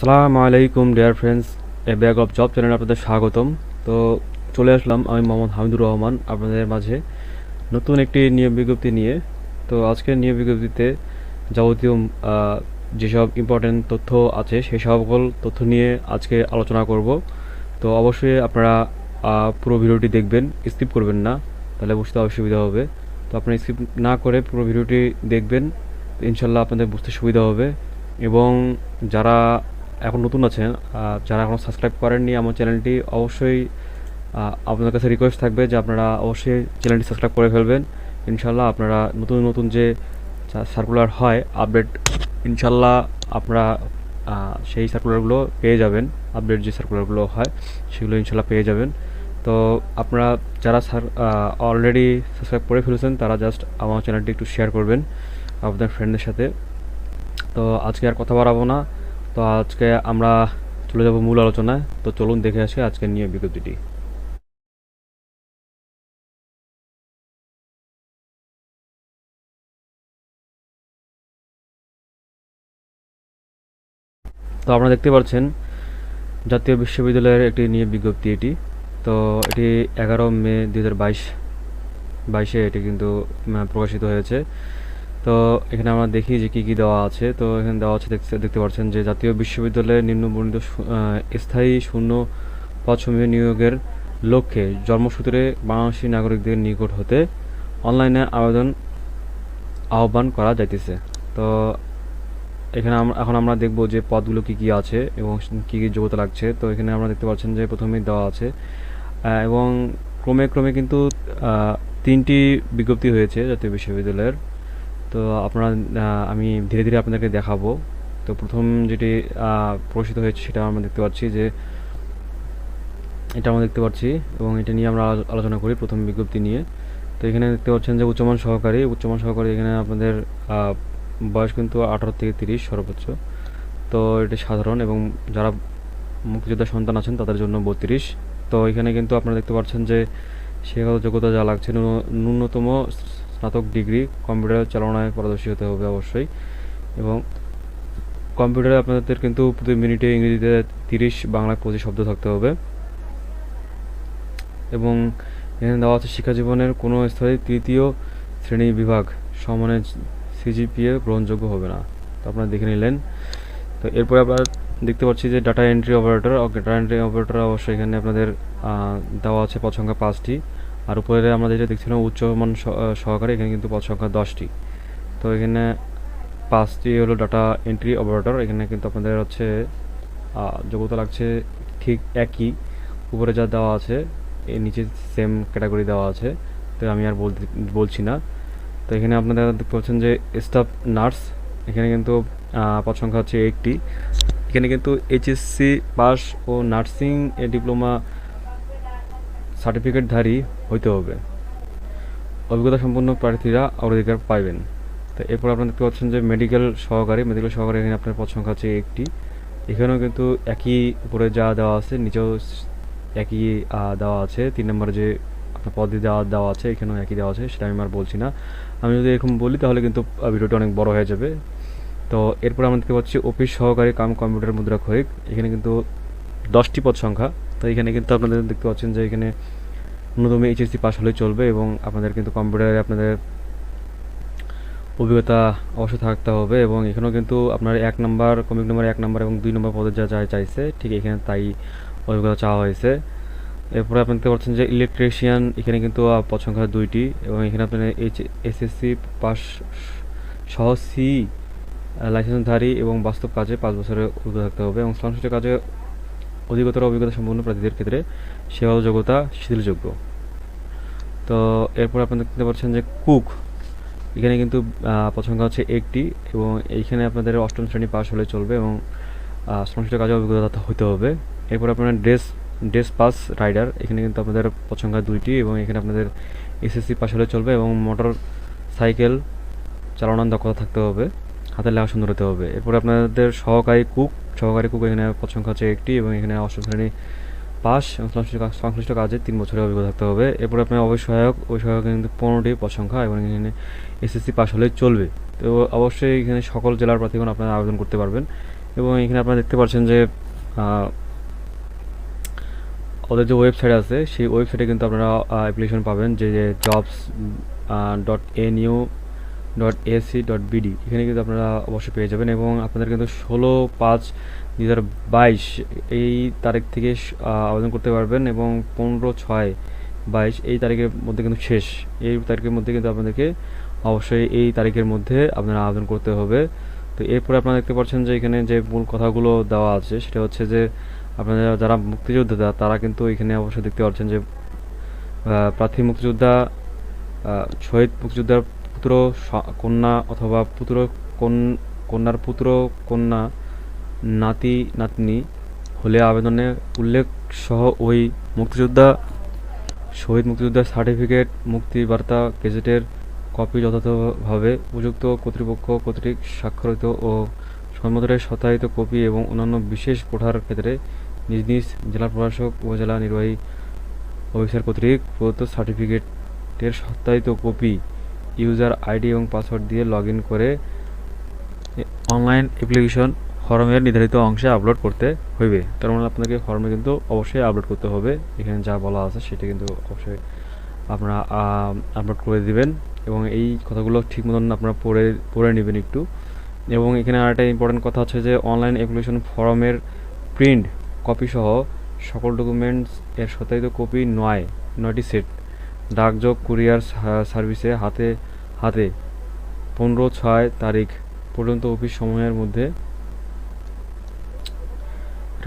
আসসালামু আলাইকুম dear friends, A bag of job চ্যানেলে আপনাদের স্বাগতম। তো চলে আসলাম আমি মোহাম্মদ হামিদুর রহমান আপনাদের মাঝে নতুন একটি নিয়োগ বিজ্ঞপ্তি নিয়ে। তো আজকের নিয়োগ বিজ্ঞপ্তিতে যাবতীয় যেসব ইম্পর্টেন্ট তথ্য আছে সেই সকল তথ্য নিয়ে আজকে আলোচনা করব। তো অবশ্যই আপনারা পুরো ভিডিওটি দেখবেন, স্কিপ করবেন না, তাহলে বুঝতে অসুবিধা হবে। তো আপনারা স্কিপ না করে পুরো ভিডিওটি দেখবেন, ইনশাল্লাহ আপনাদের বুঝতে সুবিধা হবে। এবং যারা এখন নতুন আছেন, যারা এখনও সাবস্ক্রাইব করেননি আমার চ্যানেলটি, অবশ্যই আপনাদের কাছে রিকোয়েস্ট থাকবে যে আপনারা অবশ্যই চ্যানেলটি সাবস্ক্রাইব করে ফেলবেন। ইনশাল্লাহ আপনারা নতুন নতুন যে সার্কুলার হয় আপডেট, ইনশাল্লাহ আপনারা সেই সার্কুলারগুলো পেয়ে যাবেন। আপডেট যে সার্কুলারগুলো হয় সেগুলো ইনশাল্লাহ পেয়ে যাবেন। তো আপনারা যারা অলরেডি সাবস্ক্রাইব করে ফেলেছেন তারা জাস্ট আমার চ্যানেলটি একটু শেয়ার করবেন আপনাদের ফ্রেন্ডদের সাথে। তো আজকে আর কথা বাড়াবো না, তো আজকে আমরা চলে যাব মূল আলোচনায়। তো চলুন দেখে আসি আজকের নিয়োগ বিজ্ঞপ্তিটি। তো আপনারা দেখতে পাচ্ছেন জাতীয় বিশ্ববিদ্যালয়ের একটি নিয়োগ বিজ্ঞপ্তি এটি। তো এটি 11 মে 2022 এটি কিন্তু প্রকাশিত হয়েছে। তো এখানে আমরা দেখি যে কী কী দেওয়া আছে। তো এখানে দেওয়া আছে, দেখতে পাচ্ছেন যে জাতীয় বিশ্ববিদ্যালয়ে নিম্নবর্ণিত স্থায়ী শূন্য পদসমূহ নিয়োগের লক্ষ্যে জন্মসূত্রে বাংলাদেশী নাগরিকদের নিকট হতে অনলাইনে আবেদন আহ্বান করা যাইতেছে। তো এখানে এখন আমরা দেখব যে পদগুলো কী কী আছে এবং কী কী যোগ্যতা লাগছে। তো এখানে আমরা দেখতে পাচ্ছেন যে প্রথমেই দেওয়া আছে এবং ক্রমে ক্রমে কিন্তু 3টি বিজ্ঞপ্তি হয়েছে জাতীয় বিশ্ববিদ্যালয়ের। তো আপনারা আমি ধীরে ধীরে আপনাদেরকে দেখাবো। তো প্রথম যেটি প্রকাশিত হয়েছে সেটা আমরা দেখতে পাচ্ছি যে এটা আমরা দেখতে পাচ্ছি এবং এটা নিয়ে আমরা আলোচনা করি প্রথম বিজ্ঞপ্তি নিয়ে। তো এখানে দেখতে পাচ্ছেন যে উচ্চমান সহকারী এখানে আপনাদের বয়স কিন্তু 18 থেকে 30 সর্বোচ্চ। তো এটি সাধারণ, এবং যারা মুক্তিযোদ্ধা সন্তান আছেন তাদের জন্য 32। তো এখানে কিন্তু আপনারা দেখতে পাচ্ছেন যে শিক্ষাগত যোগ্যতা যা লাগছে ন্যূনতম স্নাতক ডিগ্রি, কম্পিউটার চালনায় পারদর্শী হতে হবে অবশ্যই। এবং কম্পিউটারে আপনাদের কিন্তু প্রতি মিনিটে ইংরেজিতে 30, বাংলায় 25 শব্দ থাকতে হবে। এবং এখানে দেওয়া আছে শিক্ষা জীবনের কোনো স্তরে 3য় শ্রেণী বিভাগ সমানের সিজিপিএ গ্রহণযোগ্য হবে না। তো আপনারা দেখে নিলেন। তো এরপরে আবার দেখতে পাচ্ছি যে ডাটা এন্ট্রি অপারেটর অবশ্যই এখানে আপনাদের দেওয়া আছে পদ সংখ্যা 5টি। আর উপরে আমরা যেটা দেখছিলাম উচ্চমান সহকারে, এখানে কিন্তু পদ সংখ্যা 10টি। তো এখানে 5টি হলো ডাটা এন্ট্রি অপারেটর। এখানে কিন্তু আপনাদের হচ্ছে যোগ্যতা লাগছে ঠিক একই, উপরে যা দেওয়া আছে এর নিচে সেম ক্যাটাগরি দেওয়া আছে। তো আমি আর বলছি না। তো এখানে আপনারা দেখতে পাচ্ছেন যে স্টাফ নার্স, এখানে কিন্তু পদ সংখ্যা হচ্ছে 1টি। এখানে কিন্তু এইচএসসি পাস ও নার্সিং ডিপ্লোমা সার্টিফিকেটধারী হইতে হবে। অভিজ্ঞতা সম্পন্ন প্রার্থীরা অগ্রাধিকার পাইবেন। তো এরপর আপনারা দেখতে পাচ্ছেন যে মেডিকেল সহকারী, এখানে আপনার পদ সংখ্যা হচ্ছে 1টি। এখানেও কিন্তু একই, উপরে যা দেওয়া আছে নিচেও একই দেওয়া আছে। 3 নম্বরে যে আপনার পদে দেওয়া আছে এখানেও একই দেওয়া আছে, সেটা আমি আর বলছি না। আমি যদি এরকম বলি তাহলে কিন্তু ভিডিওটা অনেক বড় হয়ে যাবে। তো এরপর আমরা দেখতে পাচ্ছি অফিস সহকারী কাম কম্পিউটার মুদ্রাক্ষরিক, এখানে কিন্তু 10টি পদ সংখ্যা। তো এখানে কিন্তু আপনাদের দেখতে পাচ্ছেন যে এখানে ন্যূনতম এইচএসসি পাস হলেই চলবে, এবং আপনাদের কিন্তু কম্পিউটারে আপনাদের অভিজ্ঞতা অবশ্যই থাকতে হবে। এবং এখানেও কিন্তু আপনার 1 নম্বর কমিক নম্বর 1 নম্বর এবং 2 নম্বর পদে যা চাইছে ঠিক এখানে তাই অভিজ্ঞতা চাওয়া হয়েছে। এরপরে আপনি দেখতে পাচ্ছেন যে ইলেকট্রিশিয়ান, এখানে কিন্তু পদ সংখ্যা 2টি, এবং এখানে আপনার এসএসসি পাস সহ সি লাইসেন্সধারী এবং বাস্তব কাজে 5 বছরের অভিজ্ঞতা থাকতে হবে। এবং সংশ্লিষ্ট কাজে অভিজ্ঞতা সম্পন্ন প্রার্থীদের ক্ষেত্রে সেবা যোগ্যতা শিথিলযোগ্য। তো এরপর আপনি দেখতে পাচ্ছেন যে কুক, এখানে কিন্তু পদ সংখ্যা হচ্ছে 1টি, এবং এইখানে আপনাদের 8ম শ্রেণী পাস হলে চলবে এবং সংশ্লিষ্ট কাজে অভিজ্ঞতা হতে হবে। এরপর আপনার ড্রেস পাস রাইডার, এখানে কিন্তু আপনাদের পদ সংখ্যা 2টি, এবং এখানে আপনাদের এসএসসি পাস হলে চলবে এবং মোটর সাইকেল চালানোর দক্ষতা থাকতে হবে, হাতের লেখা সুন্দর হতে হবে। এরপর আপনাদের সহকারী কুক, এখানে পদ সংখ্যা হচ্ছে 1টি, এবং এখানে 8ম শ্রেণী পাস এবং সংশ্লিষ্ট কাজে 3 বছরের অভিজ্ঞতা থাকতে হবে। এরপর আপনার অভিসহায়ক কিন্তু 15টি পদ সংখ্যা, এবং এখানে এসএসসি পাস হলে চলবে। তো অবশ্যই এখানে সকল জেলার প্রার্থীগণ আপনারা আবেদন করতে পারবেন। এবং এখানে আপনারা দেখতে পাচ্ছেন যে ওদের যে ওয়েবসাইট আছে সেই ওয়েবসাইটে কিন্তু আপনারা অ্যাপ্লিকেশন পাবেন, যে জবস .anu.ac.bd, এখানে কিন্তু আপনারা অবশ্যই পেয়ে যাবেন। এবং আপনাদের কিন্তু 16/5/2022 এই তারিখ থেকে আবেদন করতে পারবেন, এবং 15/6/22 এই তারিখের মধ্যে কিন্তু শেষ। এই তারিখের মধ্যে কিন্তু আপনাদেরকে অবশ্যই এই তারিখের মধ্যে আপনারা আবেদন করতে হবে। তো এরপরে আপনারা দেখতে পাচ্ছেন যে এখানে যে মূল কথাগুলো দেওয়া আছে সেটা হচ্ছে যে আপনারা যারা মুক্তিযোদ্ধা তারা কিন্তু এখানে অবশ্যই দেখতে পাচ্ছেন যে প্রার্থী মুক্তিযোদ্ধা, শহীদ মুক্তিযোদ্ধার পুত্র কন্যা অথবা কন্যার পুত্র কন্যা, নাতি নাতনি হলে আবেদনে উল্লেখ সহ ওই মুক্তিযোদ্ধা, শহীদ মুক্তিযোদ্ধার সার্টিফিকেট, মুক্তি বার্তা, গেজেটের কপি যথাযথভাবে উপযুক্ত কর্তৃপক্ষ কর্তৃক স্বাক্ষরিত ও সম্মতের সত্যায়িত কপি এবং অন্যান্য বিশেষ কোঠার ক্ষেত্রে নিজ নিজ জেলা প্রশাসক, উপজেলা নির্বাহী অফিসার কর্তৃক প্রদত্ত সার্টিফিকেটের সত্যায়িত কপি ইউজার আইডি এবং পাসওয়ার্ড দিয়ে লগ ইন করে অনলাইন অ্যাপ্লিকেশন ফর্মের নির্ধারিত অংশে আপলোড করতে হইবে। তার মানে আপনাকে ফর্মে কিন্তু অবশ্যই আপলোড করতে হবে, এখানে যা বলা আছে সেটা কিন্তু অবশ্যই আপনারা আপলোড করে দিবেন। এবং এই কথাগুলো ঠিক মতন আপনারা পড়ে নেবেন একটু। এবং এখানে আরেকটা ইম্পর্টেন্ট কথা হচ্ছে যে অনলাইন অ্যাপ্লিকেশন ফর্মের প্রিন্ট কপি সহ সকল ডকুমেন্টস এর সত্যায়িত কপি 9টি সেট ডাকযোগ কুরিয়ার সার্ভিসে হাতে 15/6 তারিখ পর্যন্ত অফিস সময়ের মধ্যে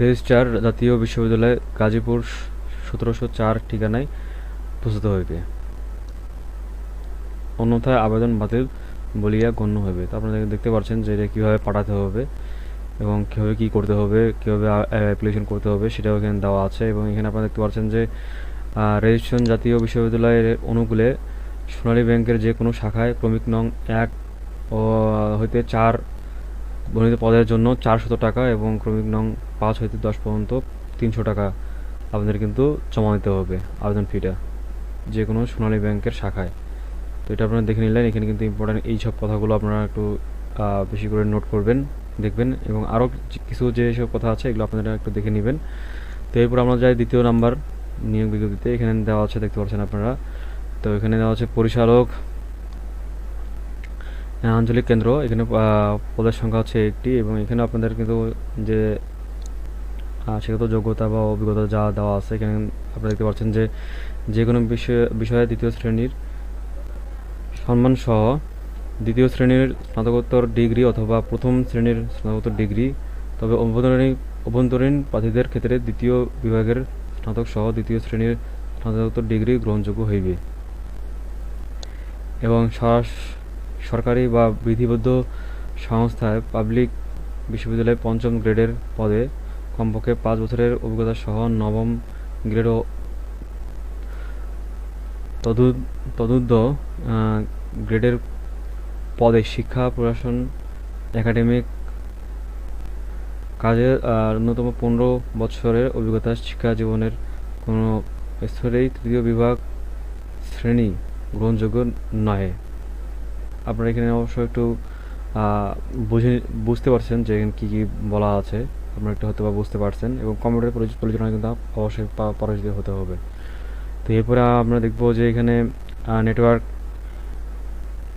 রেজিস্ট্রার জাতীয় বিশ্ববিদ্যালয় গাজীপুর 1704 ঠিকানায় পৌঁছাতে হইবে, অন্যথায় আবেদন বাতিল বলিয়া গণ্য হইবে। তো আপনারা দেখতে পাচ্ছেন যে এটা কীভাবে পাঠাতে হবে এবং কীভাবে কী করতে হবে, কীভাবে অ্যাপ্লিকেশন করতে হবে সেটাও এখানে দেওয়া আছে। এবং এখানে আপনারা দেখতে পাচ্ছেন যে রেজিস্ট্রেশন জাতীয় বিশ্ববিদ্যালয়ের অনুকূলে সোনালী ব্যাংকের যে কোনো শাখায় ক্রমিক নং 1 হইতে 4 বর্ণিত পদের জন্য 400 টাকা এবং ক্রমিক নং 5 হইতে 10 পর্যন্ত 300 টাকা আপনাদের কিন্তু জমা দিতে হবে আবেদন ফিটা, যে কোনো সোনালী ব্যাংকের শাখায়। তো এটা আপনারা দেখে নিলেন। এখানে কিন্তু ইম্পর্টেন্ট এই সব কথাগুলো আপনারা একটু বেশি করে নোট করবেন, দেখবেন, এবং আরও কিছু যেসব কথা আছে এগুলো আপনারা একটু দেখে নেবেন। তো এরপর আমরা যাই দ্বিতীয় নাম্বার নিয়োগ বিজ্ঞপ্তিতে। এখানে দেওয়া আছে, দেখতে পাচ্ছেন আপনারা। তো এখানে দেওয়া আছে পরিচালক আঞ্চলিক কেন্দ্র, এখানে পদের সংখ্যা হচ্ছে 1টি। এবং এখানে আপনাদের কিন্তু যে শিক্ষাগত যোগ্যতা বা অভিজ্ঞতা যা দেওয়া আছে এখানে আপনারা দেখতে পাচ্ছেন যে কোনো বিষয়ে দ্বিতীয় শ্রেণীর সম্মানসহ দ্বিতীয় শ্রেণীর স্নাতকোত্তর ডিগ্রি অথবা প্রথম শ্রেণীর স্নাতকোত্তর ডিগ্রি, তবে অভ্যন্তরীণ প্রার্থীদের ক্ষেত্রে দ্বিতীয় বিভাগের স্নাতক সহ দ্বিতীয় শ্রেণীর স্নাতকোত্তর ডিগ্রি গ্রহণযোগ্য হইবে। এবং সরকারি বা বিধিবদ্ধ সংস্থায় পাবলিক বিশ্ববিদ্যালয়ে 5ম গ্রেডের পদে কমপক্ষে 5 বছরের অভিজ্ঞতা সহ 9ম গ্রেড ও তদুর্ধ্ব গ্রেডের পদে শিক্ষা প্রশাসন একাডেমিক কাজে ন্যূনতম 15 বছরের অভিজ্ঞতা শিক্ষা জীবনের কোনো স্তরেই তৃতীয় বিভাগ শ্রেণী গ্রহণযোগ্য নয়। আপনারা এখানে অবশ্যই একটু বুঝতে পারছেন যে এখানে কী কী বলা আছে, আপনারা একটু হয়তো বা বুঝতে পারছেন। এবং কম্পিউটার পরিচালনা কিন্তু অবশ্যই পারদর্শী হতে হবে। তো এরপরে আমরা দেখব যে এখানে নেটওয়ার্ক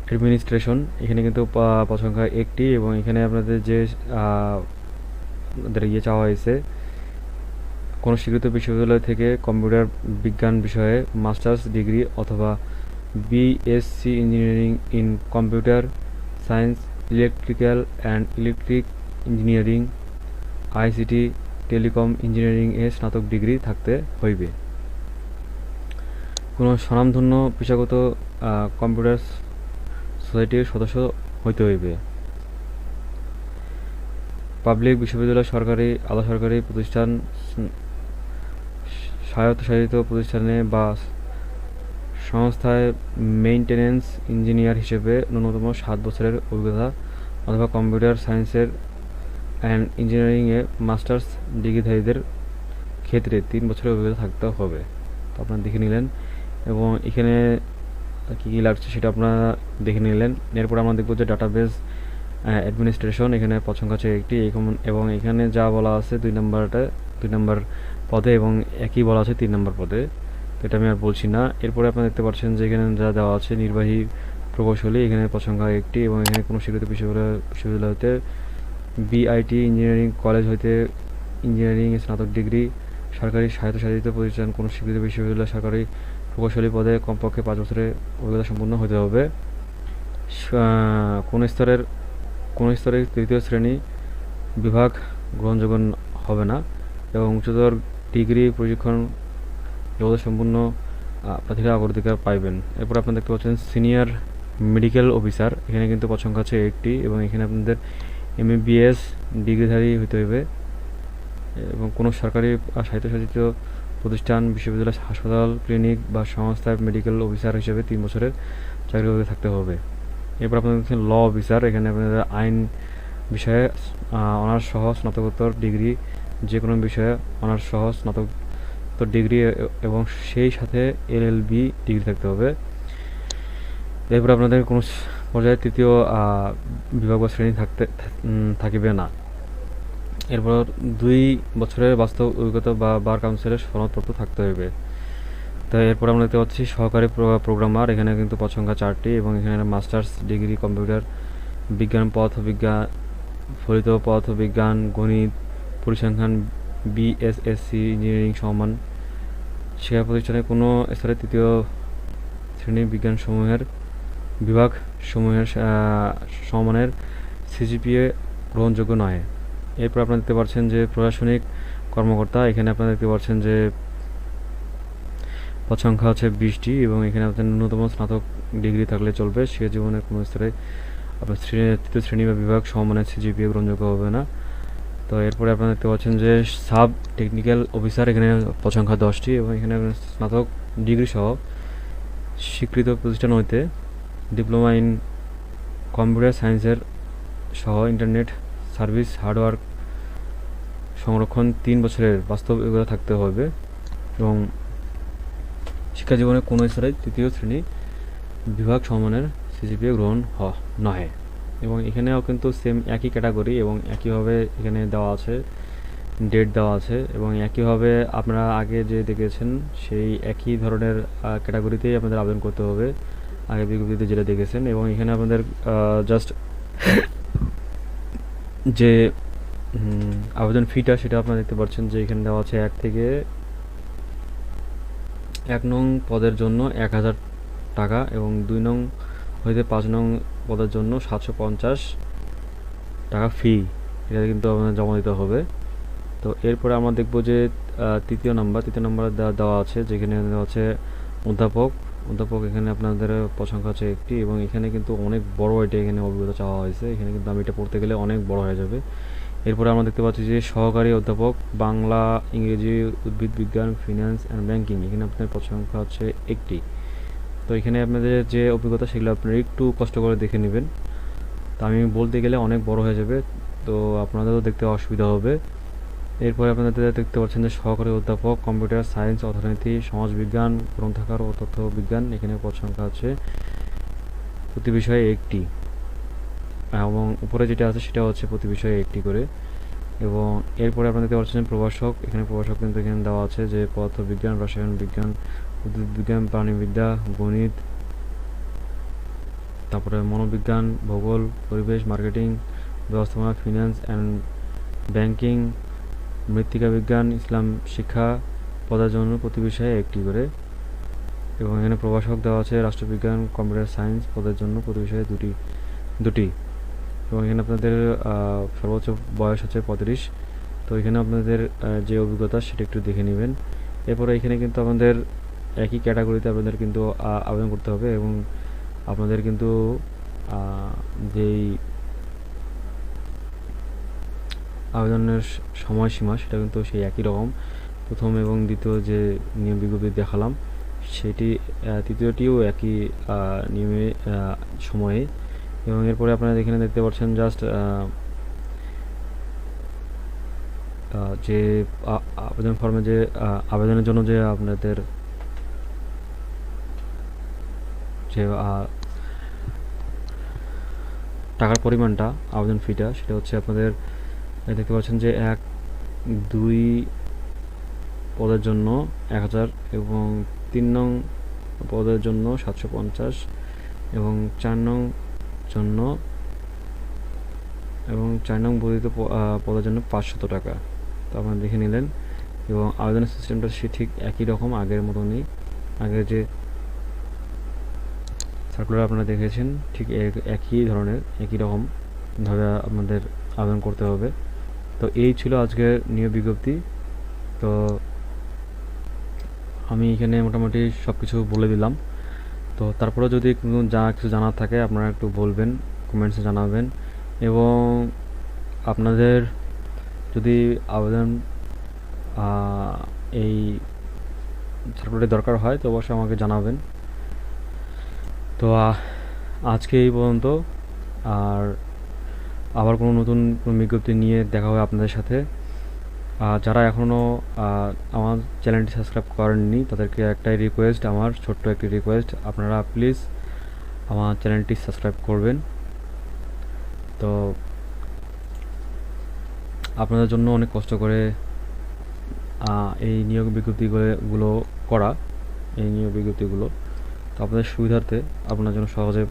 অ্যাডমিনিস্ট্রেশন, এখানে কিন্তু পদ সংখ্যা 1টি। এবং এখানে আপনাদের যে চাওয়া হয়েছে কোনো স্বীকৃত বিশ্ববিদ্যালয় থেকে কম্পিউটার বিজ্ঞান বিষয়ে মাস্টার্স ডিগ্রি অথবা BSc engineering in computer science, electrical and electric engineering, ICT, telecom engineering এ স্নাতক ডিগ্রি থাকতে হইবে। কোনো স্বনামধন্য পেশাগত কম্পিউটার সোসাইটির সদস্য হইতে হইবে। পাবলিক বিশ্ববিদ্যালয়, সরকারি, আধা সরকারি প্রতিষ্ঠান, স্বায়ত্তশাসিত প্রতিষ্ঠানে বা সংস্থায় মেইনটেনেন্স ইঞ্জিনিয়ার হিসেবে ন্যূনতম 7 বছরের অভিজ্ঞতা অথবা কম্পিউটার সায়েন্সের অ্যান্ড ইঞ্জিনিয়ারিংয়ে মাস্টার্স ডিগ্রিধারীদের ক্ষেত্রে 3 বছরের অভিজ্ঞতা থাকতে হবে। তো আপনারা দেখে নিলেন এবং এখানে কী কী লাগছে সেটা আপনারা দেখে নিলেন। এরপর আমরা দেখব যে ডাটাবেস অ্যাডমিনিস্ট্রেশন, এখানে পদ সংখ্যা হচ্ছে একটি এবং এখানে যা বলা আছে 2 নম্বর পদে এবং একই বলা আছে 3 নম্বর পদে, তো এটা আমি আর বলছি না। এরপরে আপনারা দেখতে পাচ্ছেন যে এখানে যা দেওয়া আছে নির্বাহী প্রকৌশলী, এখানে পদ সংখ্যা একটি এবং এখানে কোনো স্বীকৃত বিশ্ববিদ্যালয় হতে বিআইটি ইঞ্জিনিয়ারিং কলেজ হইতে ইঞ্জিনিয়ারিং স্নাতক ডিগ্রি, সরকারি স্বায়ত্তশাসিত প্রতিষ্ঠান কোনো স্বীকৃত বিশ্ববিদ্যালয় সরকারি প্রকৌশলী পদে কমপক্ষে 5 বছরের অভিজ্ঞতা সম্পন্ন হতে হবে। কোন স্তরের তৃতীয় শ্রেণী বিভাগ গ্রহণযোগ্য হবে না এবং উচ্চতর ডিগ্রি প্রশিক্ষণ যোগ্যতা সম্পূর্ণ প্রার্থীরা অগ্রাধিকার পাইবেন। এরপর আপনারা দেখতে পাচ্ছেন সিনিয়র মেডিকেল অফিসার, এখানে কিন্তু পদ সংখ্যা আছে একটি এবং এখানে আপনাদের এমবিবিএস ডিগ্রিধারী হতে হবে এবং কোনো সরকারি স্বায়ত্তশাসিত প্রতিষ্ঠান, বিশ্ববিদ্যালয়, হাসপাতাল, ক্লিনিক বা সংস্থায় মেডিকেল অফিসার হিসেবে 3 বছরের চাকরি থাকতে হবে। এরপর আপনাদের দেখছেন ল অফিসার, এখানে আপনাদের আইন বিষয়ে অনার্স সহ স্নাতকোত্তর ডিগ্রি, যে কোনো বিষয়ে অনার্স সহ স্নাতকোত্তর ডিগ্রি এবং সেই সাথে এলএলবি ডিগ্রি থাকতে হবে। এরপর আপনাদের কোনো পর্যায়ে তৃতীয় বিভাগ বা শ্রেণী থাকিবে না। এরপর 2 বছরের বাস্তব অভিজ্ঞতা বা বার কাউন্সিলের সনদপত্র থাকতে হবে। তো এরপর আমরা দেখতে পাচ্ছি সহকারী প্রোগ্রামার, এখানে কিন্তু পদ সংখ্যা 4টি এবং এখানে মাস্টার্স ডিগ্রি কম্পিউটার বিজ্ঞান, পদার্থবিজ্ঞান, ফলিত পদার্থবিজ্ঞান, গণিত, পরিসংখ্যান, বিএসএসসি ইঞ্জিনিয়ারিং সমান শিক্ষা প্রতিষ্ঠানে কোনো স্তরে তৃতীয় শ্রেণীর বিভাগ সমূহের সমানের সিজিপিএ গ্রহণযোগ্য নয়। এরপর আপনারা দেখতে পাচ্ছেন যে প্রশাসনিক কর্মকর্তা, এখানে আপনারা দেখতে পাচ্ছেন যে পদ সংখ্যা হচ্ছে 20টি এবং এখানে আপনার ন্যূনতম স্নাতক ডিগ্রি থাকলে চলবে। সে জীবনের কোনো স্তরে আপনার তৃতীয় শ্রেণী বা বিভাগ সমমানের সিজিপিএ গ্রহণযোগ্য হবে না। তো এরপরে আপনারা দেখতে পাচ্ছেন যে সাব টেকনিক্যাল অফিসার, এখানে পদ সংখ্যা 10টি এবং এখানে স্নাতক ডিগ্রি সহ স্বীকৃত প্রতিষ্ঠান হইতে ডিপ্লোমা ইন কম্পিউটার সায়েন্সের সহ ইন্টারনেট সার্ভিস হার্ডওয়্যার সংরক্ষণ 3 বছরের বাস্তব অভিজ্ঞতা থাকতে হবে এবং শিক্ষা জীবনে কোনো স্তরে তৃতীয় শ্রেণী বিভাগ সমমানের সিজিপিএ গ্রহণ নয়। এবং এখানেও কিন্তু সেম একই ক্যাটাগরি এবং একইভাবে এখানে দেওয়া আছে, ডেট দেওয়া আছে এবং একইভাবে আপনারা আগে যে দেখেছেন সেই একই ধরনের ক্যাটাগরিতেই আপনাদের আবেদন করতে হবে আগে বিজ্ঞপ্তিতে যেটা দেখেছেন। এবং এখানে আপনাদের জাস্ট যে আবেদন ফিটা সেটা আপনারা দেখতে পাচ্ছেন যে এখানে দেওয়া আছে 1 নং পদের জন্য 1000 টাকা এবং 2 নং হইতে 5 নং পদের জন্য 750 টাকা ফি, এটা কিন্তু আপনাদের জমা দিতে হবে। তো এরপরে আমরা দেখব যে তৃতীয় নাম্বার দেওয়া আছে, যেখানে দেওয়া আছে অধ্যাপক, এখানে আপনাদের পদ সংখ্যা আছে একটি এবং এখানে কিন্তু অনেক বড় এটা এখানে অভিজ্ঞতা চাওয়া হয়েছে, এখানে কিন্তু আমি এটা পড়তে গেলে অনেক বড় হয়ে যাবে। এরপরে আমরা দেখতে পাচ্ছি যে সহকারী অধ্যাপক বাংলা, ইংরেজি, উদ্ভিদ বিজ্ঞান, ফিনান্স অ্যান্ড ব্যাংকিং, এখানে আপনার পদ সংখ্যা হচ্ছে একটি। তো এখানে আপনাদের যে অভিজ্ঞতা সেগুলো আপনারা একটু কষ্ট করে দেখে নেবেন, তো আমি বলতে গেলে অনেক বড় হয়ে যাবে, তো আপনাদেরও দেখতে অসুবিধা হবে। এরপরে আপনাদের দেখতে পাচ্ছেন যে সহকারী অধ্যাপক কম্পিউটার সায়েন্স, অর্থনীতি, সমাজবিজ্ঞান, গ্রন্থাগার ও তথ্য বিজ্ঞান, এখানে পদ সংখ্যা আছে প্রতি বিষয়ে একটি এবং উপরে যেটা আছে সেটা হচ্ছে প্রতি বিষয়ে একটি করে। এবং এরপরে আপনারা দেখতে পাচ্ছেন প্রভাষক, এখানে প্রভাষক কিন্তু এখানে দেওয়া আছে যে পদার্থবিজ্ঞান, রসায়ন বিজ্ঞান, উদ্ভিদ বিজ্ঞান, প্রাণীবিদ্যা, গণিত, তারপরে মনোবিজ্ঞান, ভূগোল, পরিবেশ, মার্কেটিং, ব্যবস্থাপনা, ফিনান্স অ্যান্ড ব্যাংকিং, মৃত্তিকা বিজ্ঞান, ইসলাম শিক্ষা পদের জন্য প্রতি বিষয়ে একটি করে। এবং এখানে প্রভাষক দেওয়া আছে রাষ্ট্রবিজ্ঞান, কম্পিউটার সায়েন্স পদের জন্য প্রতি বিষয়ে দুটি। এবং এখানে আপনাদের সর্বোচ্চ বয়স হচ্ছে 35। তো এখানে আপনাদের যে অভিজ্ঞতা সেটা একটু দেখে নেবেন। এরপরে এখানে কিন্তু আপনাদের একই ক্যাটাগরিতে আপনাদের কিন্তু আবেদন করতে হবে এবং আপনাদের কিন্তু যেই আবেদনের সময়সীমা সেটা কিন্তু সেই একই রকম, প্রথম এবং দ্বিতীয় যে নিয়ম বিজ্ঞপ্তি দেখালাম সেটি, তৃতীয়টিও একই নিয়মে সময়ে। এবং এরপরে আপনারা এখানে দেখতে পাচ্ছেন জাস্ট যে আবেদন ফর্মে যে আবেদনের জন্য যে আপনাদের যে টাকার পরিমাণটা, আবেদন ফিটা, সেটা হচ্ছে আপনাদের দেখতে পাচ্ছেন যে 1-2 পদের জন্য 1000, এবং 3 নং পদের জন্য 750, এবং 4 নং জন্য এবং 4 নং বর্ধিত পদের জন্য 500 টাকা। তো আপনারা দেখে নিলেন, এবং আবেদনের সিস্টেমটা সে ঠিক একই রকম আগের মতনই। আগের যে সার্কুলার আপনারা দেখেছেন ঠিক একই ধরনের, একই রকমভাবে আপনাদের আবেদন করতে হবে। তো এই ছিল আজকের নিয়োগ বিজ্ঞপ্তি। তো আমি এখানে মোটামুটি সব কিছু বলে দিলাম। তো তারপরে যদি কোনো কিছু জানার থাকে আপনারা একটু বলবেন, কমেন্টসে জানাবেন, এবং আপনাদের যদি আবেদন এই সার্কুলারের দরকার হয় তো অবশ্যই আমাকে জানাবেন। তো আজকে এই পর্যন্ত, আর আবার কোনো নতুন কোনো বিজ্ঞপ্তি নিয়ে দেখা হবে আপনাদের সাথে। যারা এখনও আমার চ্যানেলটি সাবস্ক্রাইব করেননি তাদেরকে একটাই রিকোয়েস্ট, আমার ছোট্ট একটি রিকোয়েস্ট, আপনারা প্লিজ আমার চ্যানেলটি সাবস্ক্রাইব করবেন। তো আপনাদের জন্য অনেক কষ্ট করে এই নিয়োগ বিজ্ঞপ্তিগুলো করা, এই নিয়োগ বিজ্ঞপ্তিগুলো, তো আপনাদের সুবিধার্থে আপনার জন্য সহজে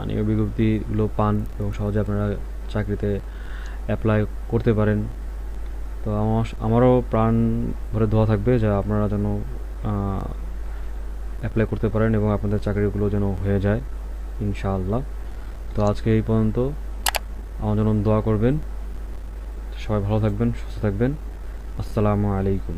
নিয়োগ বিজ্ঞপ্তিগুলো পান এবং সহজে আপনারা চাকরিতে অ্যাপ্লাই করতে পারেন। তো আমারও প্রাণ ভরে দোয়া থাকবে যে আপনারা যেন অ্যাপ্লাই করতে পারেন এবং আপনাদের চাকরিগুলো যেন হয়ে যায় ইনশাআল্লাহ। তো আজকে এই পর্যন্ত, আমার জন্য দোয়া করবেন। সবাই ভালো থাকবেন, সুস্থ থাকবেন। আসসালামু আলাইকুম।